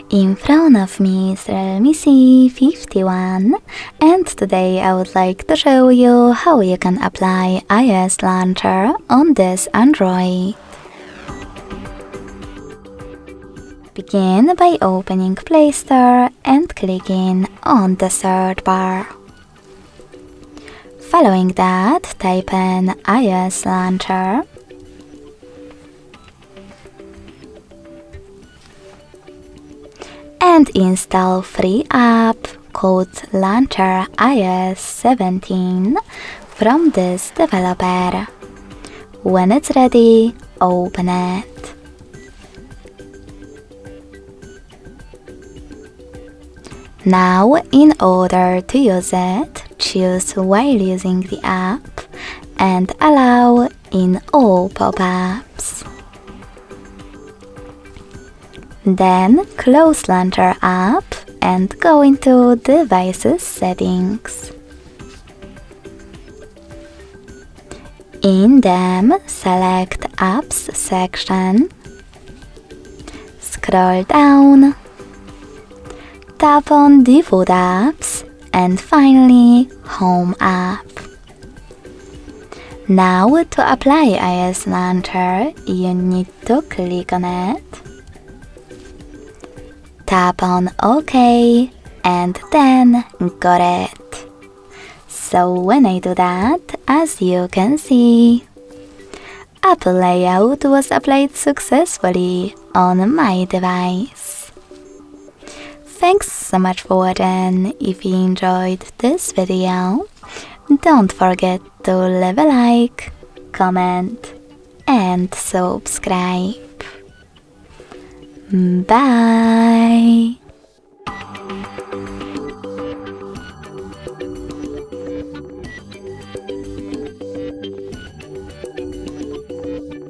In front of me is Realme C51, and today I would like to show you how you can apply iOS launcher on this Android. Begin by opening Play Store and clicking on the search bar. Following that, type in iOS launcher. And install free app called Launcher iOS 17 from this developer. When it's ready, open it. Now, in order to use it, choose while using the app and allow in all pop-ups. Then close Launcher app and go into Devices settings. In them, select Apps section, scroll down, tap on Default apps, and finally Home app. Now to apply iOS Launcher, you need to click on it, tap on OK, and then got it. So when I do that, as you can see, Apple layout was applied successfully on my device. Thanks so much for watching. If you enjoyed this video, don't forget to leave a like, comment, and subscribe. Bye!